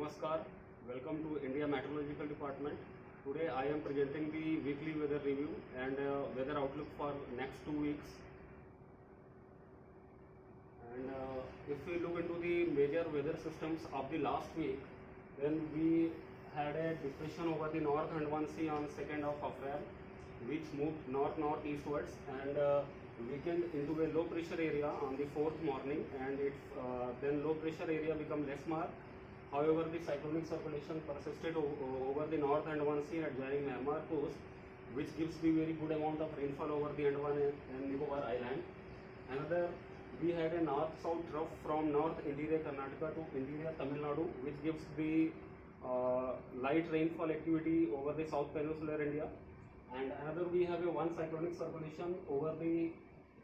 Namaskar, welcome to India Meteorological Department. Today I am presenting the weekly weather review and weather outlook for next 2 weeks. And if we look into the major weather systems of the last week, then we had a depression over the North Andaman Sea on 2nd of April, which moved north-northeastwards and weakened into a low pressure area on the 4th morning, and then low pressure area become less marked. However, the cyclonic circulation persisted over the North Andaman Sea and adjoining Myanmar coast, which gives the very good amount of rainfall over the Andaman and Nicobar Island. Another, we had a north-south trough from north interior Karnataka to interior Tamil Nadu, which gives the light rainfall activity over the south peninsular India. And another, we have a one cyclonic circulation over the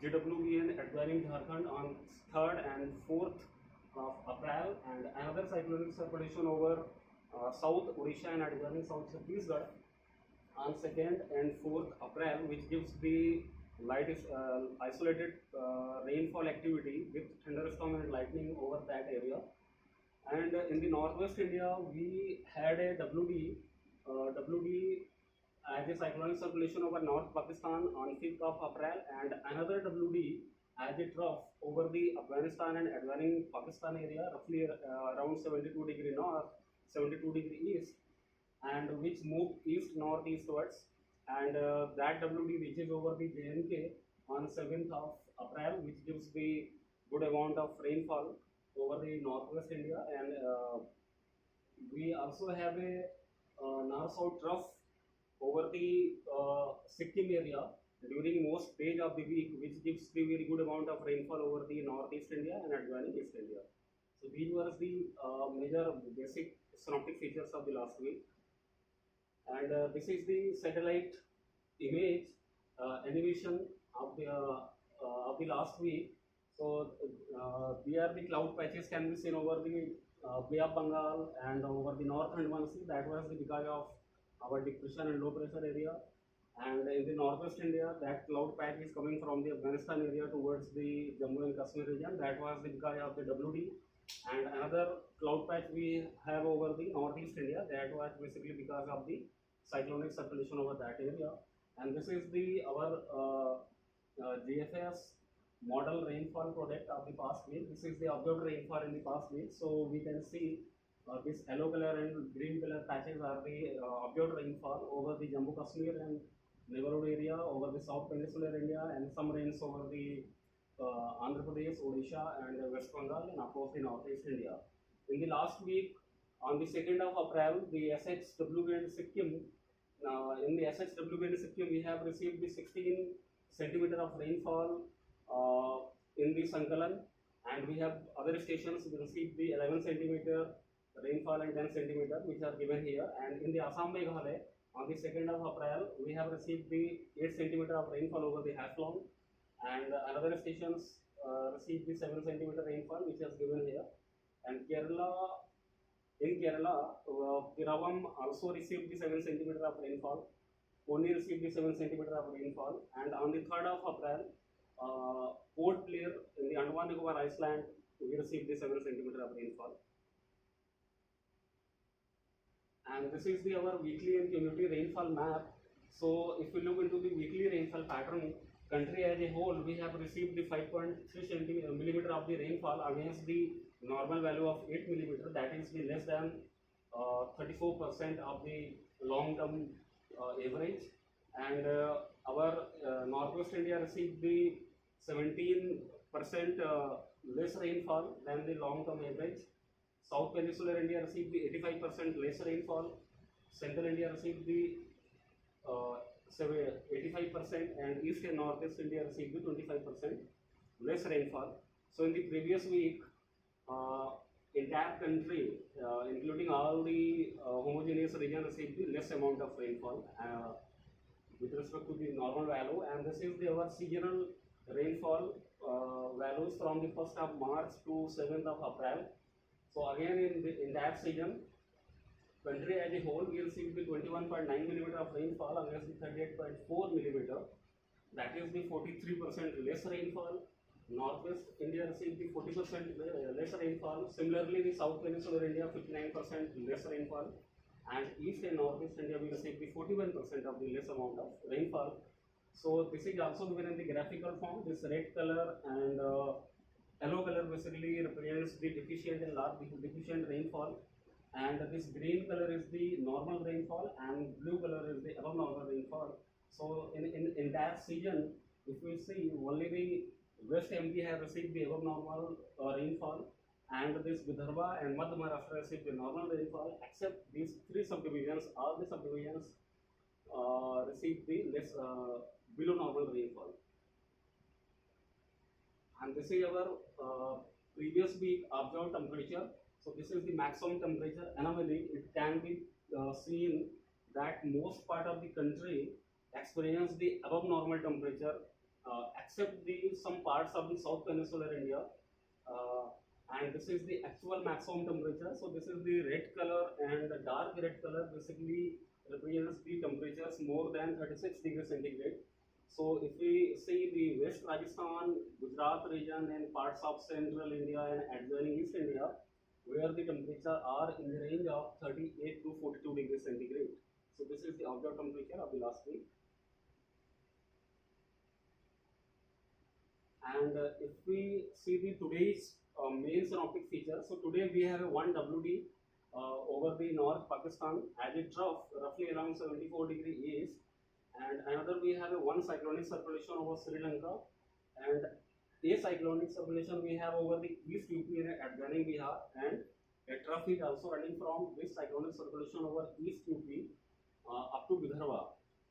GWB and adjoining Jharkhand on 3rd and 4th of April, and another cyclonic circulation over South Odisha and adjoining South Chhattisgarh on 2nd and 4th April, which gives the light isolated rainfall activity with thunderstorm and lightning over that area. And in the northwest India, we had a WD as a cyclonic circulation over North Pakistan on 5th of April, and another WD as a trough over the Afghanistan and adjoining Pakistan area, roughly around 72 degree north, 72 degree east, and which moved east-northeastwards, and that WD reaches over the JNK on 7th of April, which gives the good amount of rainfall over the northwest India. And we also have a north-south trough over the Sikkim area during most days of the week, which gives the very good amount of rainfall over the northeast India and adjoining East India. So these were the major basic synoptic features of the last week. And this is the satellite image animation of the last week. So there the cloud patches can be seen over the Bay of Bengal and over the North Andaman Sea. That was because of our depression and low pressure area. And in the northwest India, that cloud patch is coming from the Afghanistan area towards the Jammu and Kashmir region. That was the because of the WD. And another cloud patch we have over the northeast India, that was basically because of the cyclonic circulation over that area. And this is the our GFS model rainfall product of the past week. This is the observed rainfall in the past week. So we can see this yellow color and green color patches are the observed rainfall over the Jammu Kashmir and neighborhood area, over the south peninsular India, and some rains over the Andhra Pradesh, Odisha, and West Bengal, and across the northeast India. In the last week, on the 2nd of April, the SHWB and Sikkim, in the SHWB and Sikkim, we have received the 16 centimeter of rainfall in the Sankalan, and we have other stations we received the 11 centimeter rainfall and 10 centimeter, which are given here. And in the Assam Meghalaya, on the 2nd of April, we have received the 8 centimeter of rainfall over the Haflong, and another stations received the 7 centimeter rainfall, which is given here. And in Kerala, Piravam also received the 7 centimeter of rainfall. Pone received the 7 centimeter of rainfall. And on the 3rd of April, Port Blair in the Andaman Nicobar Island, we received the 7 centimeter of rainfall. And this is our weekly and cumulative rainfall map. So if we look into the weekly rainfall pattern, country as a whole, we have received the 5.3 millimeter of the rainfall against the normal value of 8 millimeter. That is the less than 34% of the long-term average. And our northwest India received the 17% less rainfall than the long-term average. South peninsular India received the 85% less rainfall. Central India received the 85%, and East and Northeast India received the 25% less rainfall. So in the previous week, entire country, including all the homogeneous region, received the less amount of rainfall with respect to the normal value. And this is our seasonal rainfall values from the 1st of March to 7th of April. So again, in that season, country as a whole, we received the 21.9 millimeter of rainfall against the 38.4 millimeter. That is the 43% less rainfall Northwest India received the 40% less rainfall. Similarly, the South Peninsular India 59% less rainfall, and East and Northeast India we received the 41% of the less amount of rainfall. So this is also given in the graphical form. This red color and yellow color basically represents the deficient and large deficient rainfall, and this green color is the normal rainfall, and blue color is the above normal rainfall. So in that season, if we see, only the West MP have received the above normal rainfall, and this Vidarbha and Madhya Maharashtra received the normal rainfall, except these three subdivisions. All the subdivisions received the less below normal rainfall. And this is our previous week observed temperature. So this is the maximum temperature anomaly. It can be seen that most part of the country experience the above normal temperature, except the some parts of the South Peninsular India. And this is the actual maximum temperature. So this is the red color, and the dark red color basically represents the temperatures more than 36 degrees centigrade. So if we see the West Rajasthan, Gujarat region, and parts of Central India and adjoining East India, where the temperature are in the range of 38 to 42 degrees centigrade. So this is the observed temperature of the last week. And if we see the today's main synoptic feature, so today we have a 1 WD over the North Pakistan as a trough roughly around 74 degree east, and another we have a one cyclonic circulation over Sri Lanka, and a cyclonic circulation we have over the East UP and adjoining Bihar, and a trough is also running from this cyclonic circulation over East UP up to Vidarbha.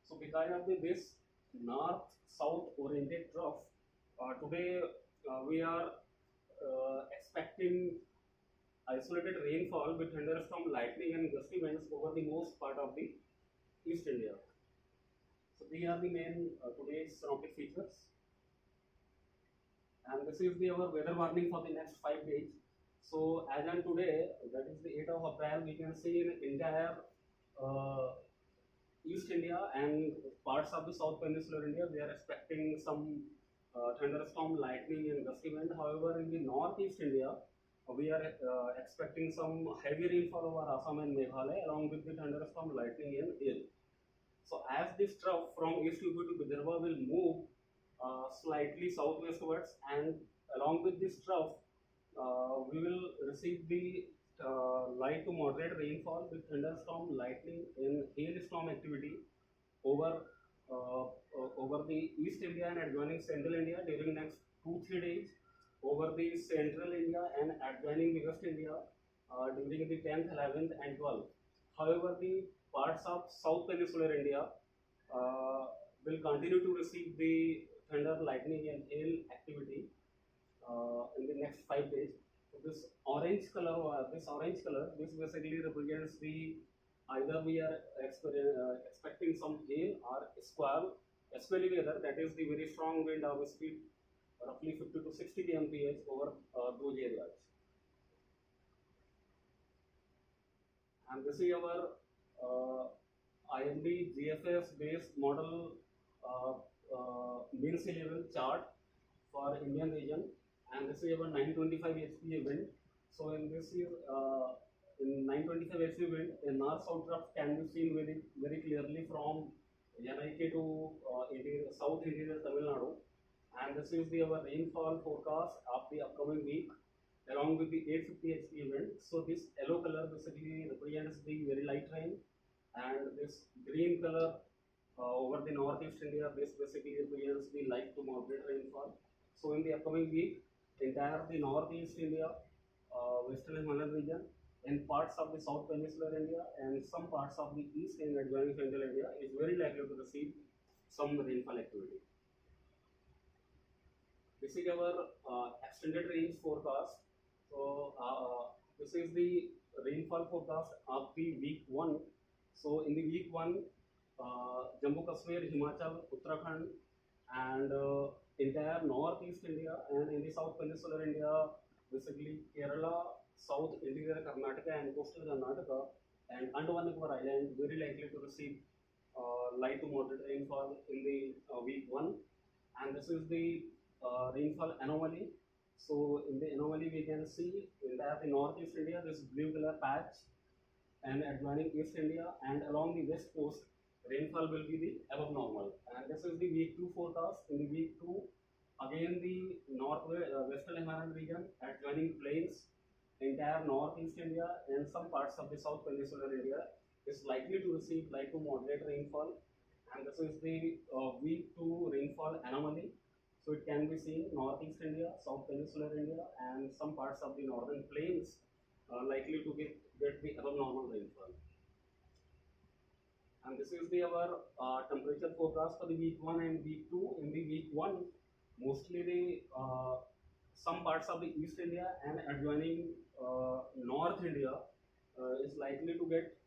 So because of this north-south oriented trough, today we are expecting isolated rainfall with thunderstorm, lightning and gusty winds over the most part of the East India. So these are the main today's synoptic features. And this is our weather warning for the next 5 days. So as on today, that is the 8th of April, we can see in entire East India and parts of the South Peninsular India, we are expecting some thunderstorm, lightning and gusty wind. However, in the Northeast India, we are expecting some heavy rainfall over Assam and Meghalaya, along with the thunderstorm, lightning and hail. So as this trough from East UP to Vidarbha will move slightly southwestwards, and along with this trough, we will receive the light to moderate rainfall with thunderstorm, lightning and hailstorm activity over over the East India and adjoining Central India during next 2-3 days, over the Central India and adjoining West India during the 10th, 11th and 12th. However, the parts of South Peninsular India will continue to receive the thunder, lightning and hail activity in the next 5 days. So this orange color, this basically represents the either we are expecting some hail or squally weather, that is the very strong wind of speed roughly 50 to 60 kmph over those areas. And this is our IMD GFS based model mean sea level chart for Indian region, and this is our 925 HP wind. So in this year, in 925 HP wind, a north-south trough can be seen very clearly from NIK to South Interior Tamil Nadu, and this is our rainfall forecast of the upcoming week along with the 850 HP wind. So this yellow color basically represents the very light rain, and this green color over the Northeast India, this basically represents the light to moderate rainfall. So in the upcoming week, entire the Northeast India, Western Himalayan region, and parts of the South Peninsular India and some parts of the East and adjoining Central India is very likely to receive some rainfall activity. This is our extended range forecast. So this is the rainfall forecast of the week 1. So in the week 1, Jammu Kashmir, Himachal, Uttarakhand, and entire Northeast India, and in the South Peninsular India, basically Kerala, South Interior Karnataka and coastal Karnataka, and Andaman Nicobar Island very likely to receive light to moderate rainfall in the week 1. And this is the rainfall anomaly. So in the anomaly we can see entire the northeast India, this blue color patch, and adjoining East India and along the west coast, rainfall will be the above normal. And this is the week 2 forecast. In the week 2, again the western Himalayan region, adjoining plains, entire northeast India and some parts of the south peninsular India is likely to receive light to moderate rainfall. And this is the week 2 rainfall anomaly. So it can be seen northeast India, south peninsular India, and some parts of the northern plains likely to get the above normal rainfall. And this is the our temperature forecast for the week 1 and week 2. In the week 1, mostly the some parts of the East India and adjoining North India is likely to get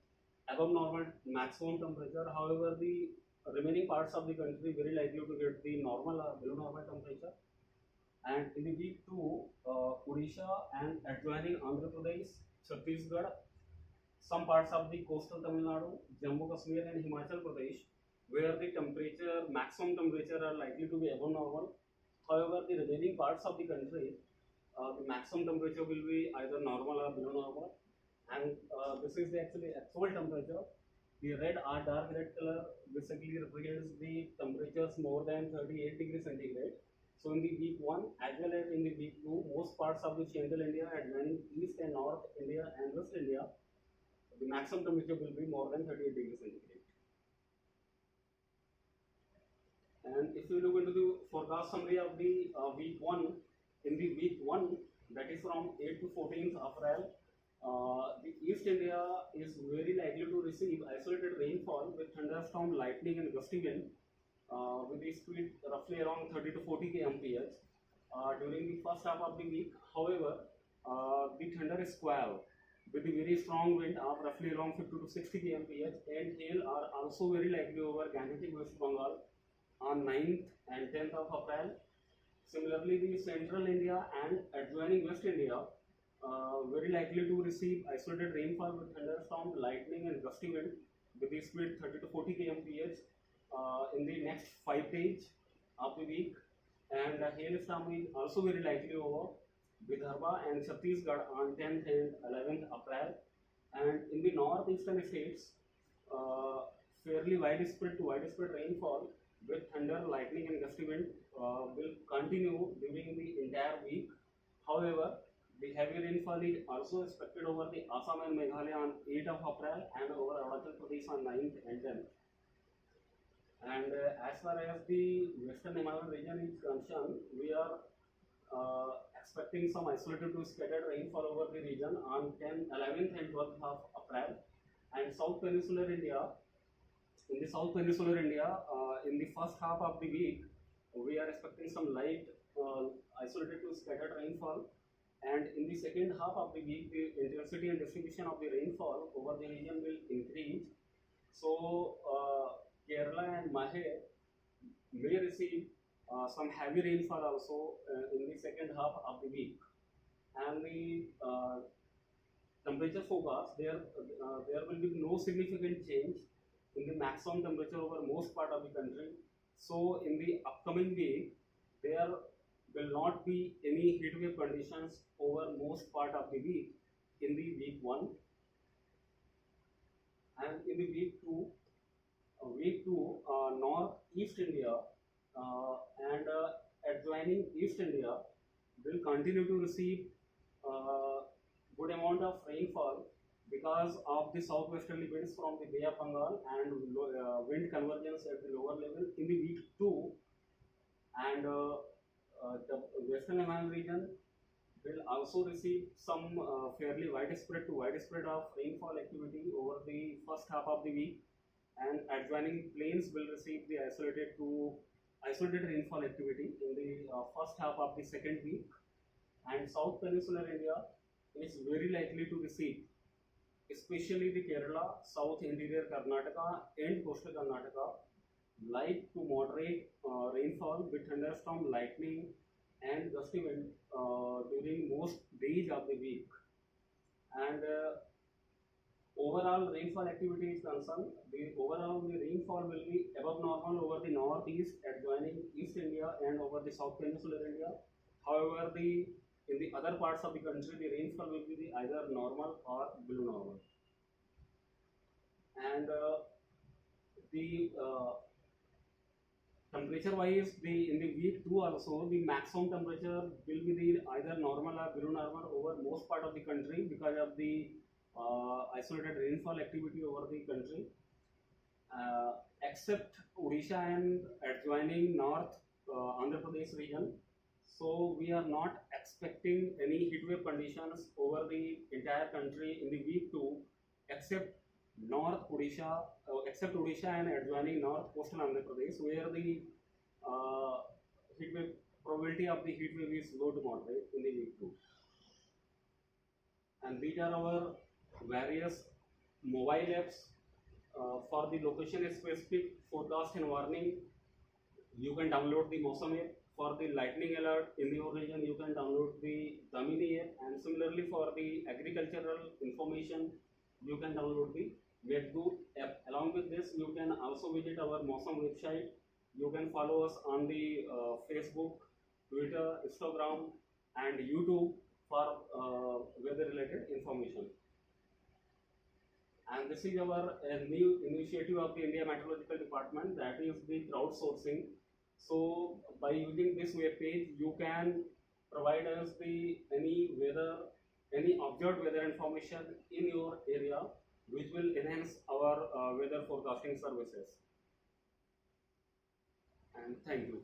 above normal maximum temperature. However, the remaining parts of the country very likely to get the normal or below normal temperature. And in the week 2, Odisha and adjoining Andhra Pradesh, Chhattisgarh, some parts of the coastal Tamil Nadu, Jammu Kashmir and Himachal Pradesh, where the temperature, maximum temperature are likely to be above normal. However, the remaining parts of the country, the maximum temperature will be either normal or below normal. And this is the actual temperature. The red or dark red color basically represents the temperatures more than 38 degrees centigrade. So in the week 1 as well as in the week 2, most parts of the central India, adjoining East and North India and West India, the maximum temperature will be more than 38 degrees centigrade. And if you look into the forecast summary of the week 1, in the week 1, that is from 8 to 14th April, the East India is very likely to receive isolated rainfall with thunderstorm, lightning and gusty wind with the speed roughly around 30 to 40 kmph during the first half of the week. However, the thunder is squall with the very strong wind of roughly around 50 to 60 kmph, and hail are also very likely over Gangetic West Bengal on 9th and 10th of April. Similarly, the central India and adjoining West India very likely to receive isolated rainfall with thunderstorm, lightning and gusty wind with the speed 30 to 40 kmph in the next 5 days of the week. And hailstorm is also very likely over Vidarbha and Chhattisgarh on 10th and 11th April. And in the northeastern states, fairly widespread rainfall with thunder, lightning and gusty wind will continue during the entire week. However, the heavy rainfall is also expected over the Assam and Meghalaya on 8th of April and over Arunachal Pradesh on 9th and 10th. And as far as the western Himalayan region is concerned, we are expecting some isolated to scattered rainfall over the region on 10th, 11th and 12th of April. And South Peninsular India, in the South Peninsular India, in the first half of the week, we are expecting some light isolated to scattered rainfall. And in the second half of the week, the intensity and distribution of the rainfall over the region will increase. So Kerala and Mahe may receive some heavy rainfall also in the second half of the week. And the temperature forecast, there will be no significant change in the maximum temperature over most part of the country. So in the upcoming week, there will not be any heat wave conditions over most part of the week in the week 1. And in the week 2, northeast India and adjoining East India will continue to receive good amount of rainfall because of the southwesterly winds from the Bay of Bengal and wind convergence at the lower level in the week 2. And the western Himalayan region will also receive some fairly widespread of rainfall activity over the first half of the week, and adjoining plains will receive the isolated rainfall activity in the first half of the second week. And South Peninsular India is very likely to receive, especially the Kerala, South Interior Karnataka and coastal Karnataka, light to moderate rainfall with thunderstorm, lightning and gusty wind during most days of the week. And overall rainfall activity is concerned, the rainfall will be above normal over the northeast adjoining East India and over the South Peninsular India. However, in the other parts of the country, the rainfall will be either normal or below normal. And the temperature wise, in the week 2 also, the maximum temperature will be either normal or below normal over most part of the country because of the isolated rainfall activity over the country, except Odisha and adjoining north Andhra Pradesh region. So we are not expecting any heat wave conditions over the entire country in the week 2, except North Odisha, except Odisha and adjoining north coastal Andhra Pradesh, where the heat wave probability of the heat wave is low to moderate in the week 2. And these are our various mobile apps for the location specific forecast and warning. You can download the Mosam app. For the lightning alert in your region, you can download the Damini app, and similarly for the agricultural information, you can download the Medgood app. Along with this, you can also visit our Mosam website. You can follow us on the Facebook, Twitter, Instagram, and YouTube for weather related information. And this is our new initiative of the India Meteorological Department, that is the crowdsourcing. So by using this web page, you can provide us any observed weather information in your area, which will enhance our weather forecasting services. And thank you.